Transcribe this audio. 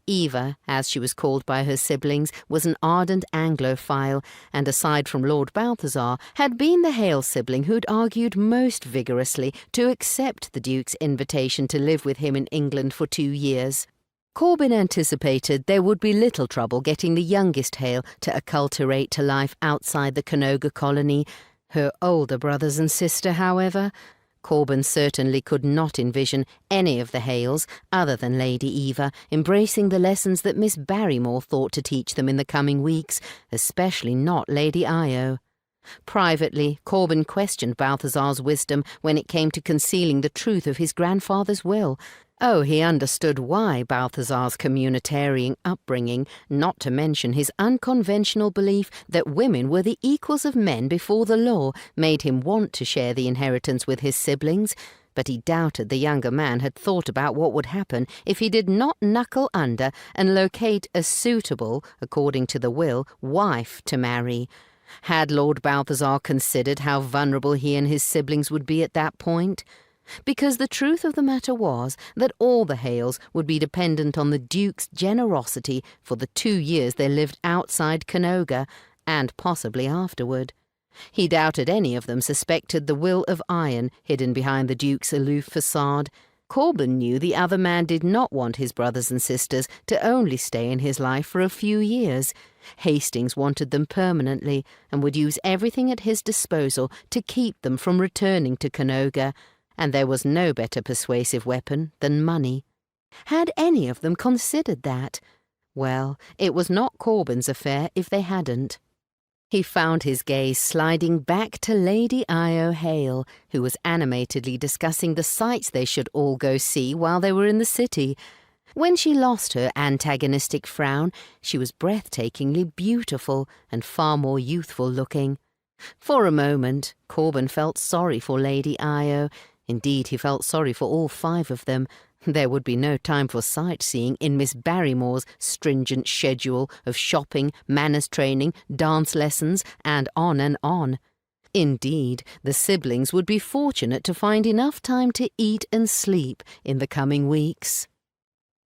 Eva, as she was called by her siblings, was an ardent Anglophile, and aside from Lord Balthazar, had been the Hale sibling who'd argued most vigorously to accept the Duke's invitation to live with him in England for 2 years. Corbin anticipated there would be little trouble getting the youngest Hale to acculturate to life outside the Canoga colony. Her older brothers and sister, however, Corbin certainly could not envision any of the Hales, other than Lady Eva, embracing the lessons that Miss Barrymore thought to teach them in the coming weeks, especially not Lady Io. Privately, Corbin questioned Balthazar's wisdom when it came to concealing the truth of his grandfather's will. Oh, he understood why Balthazar's communitarian upbringing, not to mention his unconventional belief that women were the equals of men before the law, made him want to share the inheritance with his siblings, but he doubted the younger man had thought about what would happen if he did not knuckle under and locate a suitable, according to the will, wife to marry. Had Lord Balthazar considered how vulnerable he and his siblings would be at that point? Because the truth of the matter was that all the Hales would be dependent on the Duke's generosity for the 2 years they lived outside Canoga, and possibly afterward. He doubted any of them suspected the will of iron hidden behind the Duke's aloof facade. Corbin knew the other man did not want his brothers and sisters to only stay in his life for a few years. Hastings wanted them permanently, and would use everything at his disposal to keep them from returning to Canoga. And there was no better persuasive weapon than money. Had any of them considered that? Well, it was not Corbin's affair if they hadn't. He found his gaze sliding back to Lady Io Hale, who was animatedly discussing the sights they should all go see while they were in the city. When she lost her antagonistic frown, she was breathtakingly beautiful and far more youthful looking. For a moment, Corbin felt sorry for Lady Io. Indeed, he felt sorry for all 5 of them. There would be no time for sightseeing in Miss Barrymore's stringent schedule of shopping, manners training, dance lessons, and on and on. Indeed, the siblings would be fortunate to find enough time to eat and sleep in the coming weeks.